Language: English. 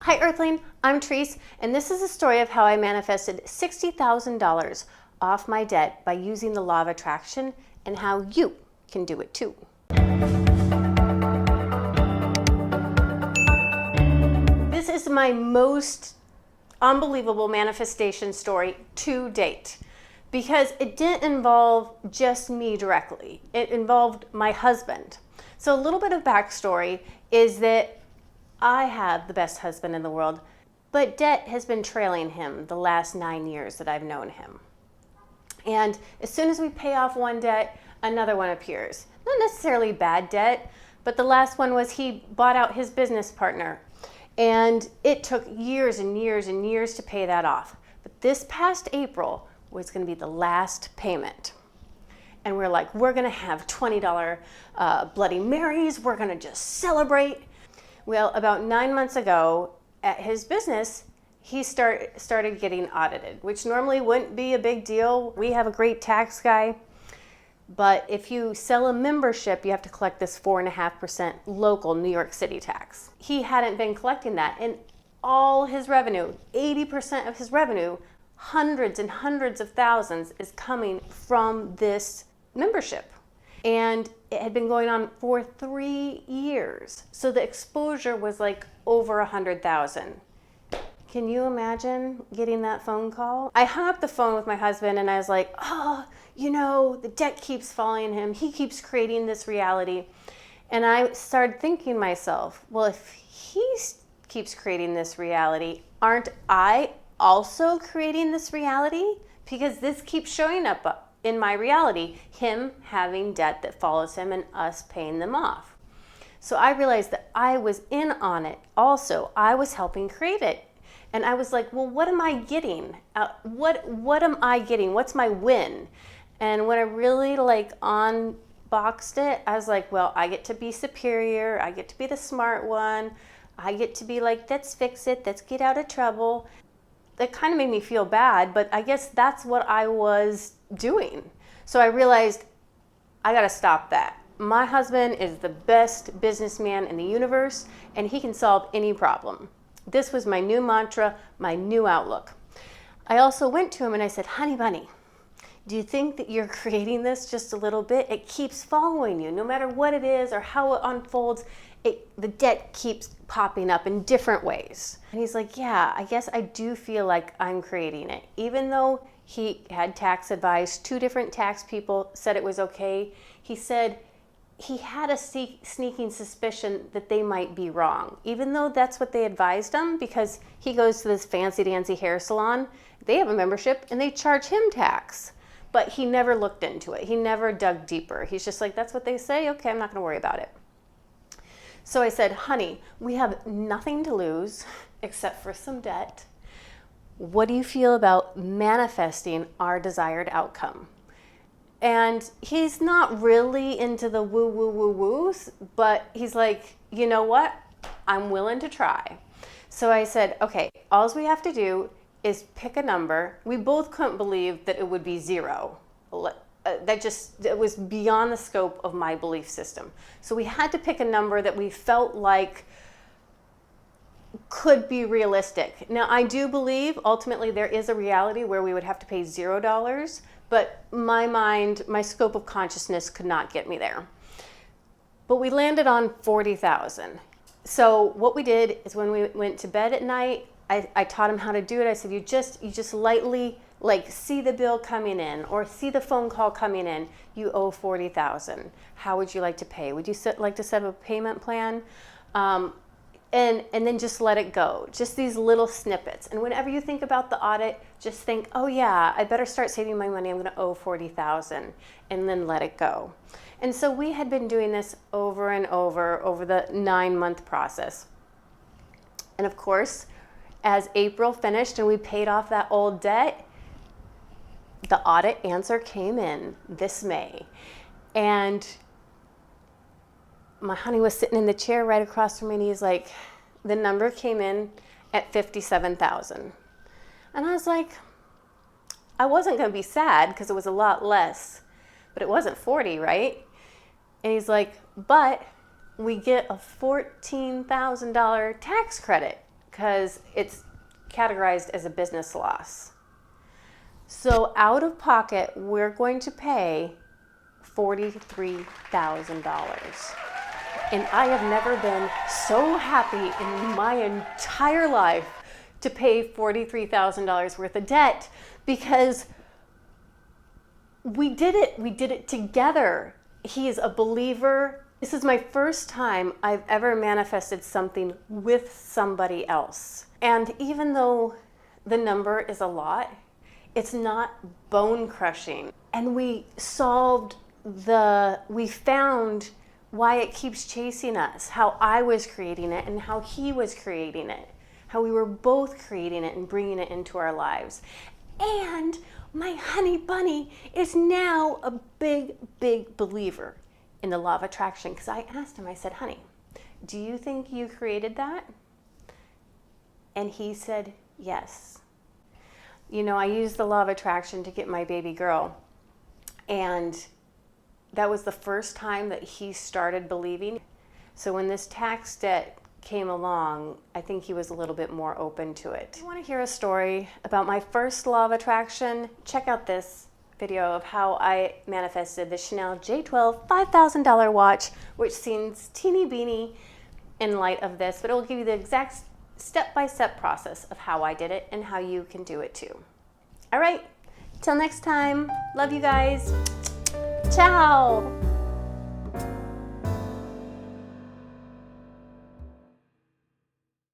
Hi Earthling, I'm Therese, and this is a story of how I manifested $60,000 off my debt by using the law of attraction and how you can do it too. This is my most unbelievable manifestation story to date because it didn't involve just me directly. It involved my husband. So a little bit of backstory is that I have the best husband in the world, but debt has been trailing him the last 9 years that I've known him. And as soon as we pay off one debt, another one appears. Not necessarily bad debt, but the last one was he bought out his business partner. And it took years and years and years to pay that off. But this past April was going to be the last payment. And we're like, we're going to have $20 Bloody Marys. We're going to just celebrate. Well, about 9 months ago at his business, he started getting audited, which normally wouldn't be a big deal. We have a great tax guy, but if you sell a membership, you have to collect this 4.5% local New York City tax. He hadn't been collecting that, and all his revenue, 80% of his revenue, hundreds and hundreds of thousands, is coming from this membership. And it had been going on for 3 years. So the exposure was like over 100,000. Can you imagine getting that phone call? I hung up the phone with my husband and I was like, the debt keeps following him. He keeps creating this reality. And I started thinking to myself, well, if he keeps creating this reality, aren't I also creating this reality? Because this keeps showing up in my reality, him having debt that follows him and us paying them off. So I realized that I was in on it also. I was helping create it. And I was like, well, what am I getting? What am I getting? What's my win? And when I really unboxed it, I was like, well, I get to be superior. I get to be the smart one. I get to be like, let's fix it. Let's get out of trouble. That kind of made me feel bad, but I guess that's what I was doing. So I realized I got to stop that. My husband is the best businessman in the universe, and he can solve any problem. This was my new mantra, my new outlook. I also went to him and I said, honey bunny, do you think that you're creating this just a little bit? It keeps following you. No matter what it is or how it unfolds, the debt keeps popping up in different ways. And he's like, yeah, I guess I do feel like I'm creating it. Even though he had tax advice, 2 different tax people said it was okay, he said he had a sneaking suspicion that they might be wrong. Even though that's what they advised him, because he goes to this fancy-dancy hair salon, they have a membership and they charge him tax. But he never looked into it. He never dug deeper. He's just like, that's what they say? Okay, I'm not gonna worry about it. So I said, honey, we have nothing to lose except for some debt. What do you feel about manifesting our desired outcome? And he's not really into the woo, woo, woo, woos, but he's like, you know what? I'm willing to try. So I said, okay, all we have to do is pick a number. We both couldn't believe that it would be 0. It was beyond the scope of my belief system. So we had to pick a number that we felt like could be realistic. Now, I do believe ultimately there is a reality where we would have to pay $0, but my mind, my scope of consciousness could not get me there. But we landed on 40,000. So what we did is when we went to bed at night, I taught him how to do it. I said, you just lightly see the bill coming in or see the phone call coming in. You owe 40,000. How would you like to pay? Would you like to set up a payment plan? And then just let it go. Just these little snippets. And whenever you think about the audit, just think, oh yeah, I better start saving my money. I'm going to owe 40,000, and then let it go. And so we had been doing this over and over the 9-month process. And of course, as April finished and we paid off that old debt, the audit answer came in this May. And my honey was sitting in the chair right across from me and he's like, the number came in at 57,000. And I was like, I wasn't going to be sad because it was a lot less, but it wasn't 40, right? And he's like, but we get a $14,000 tax credit because it's categorized as a business loss. So out of pocket, we're going to pay $43,000. And I have never been so happy in my entire life to pay $43,000 worth of debt, because we did it. We did it together. He is a believer. This is my first time I've ever manifested something with somebody else. And even though the number is a lot, it's not bone crushing. And we found why it keeps chasing us, how I was creating it and how he was creating it, how we were both creating it and bringing it into our lives. And my honey bunny is now a big, big believer in the law of attraction, because I asked him, I said, honey, do you think you created that? And he said, yes. You know, I used the law of attraction to get my baby girl, and that was the first time that he started believing. So when this tax debt came along, I think he was a little bit more open to it. If you want to hear a story about my first law of attraction, check out this video of how I manifested the Chanel J12 $5,000 watch, which seems teeny beeny in light of this, but it will give you the exact step-by-step process of how I did it and how you can do it too. All right, till next time, love you guys. Ciao.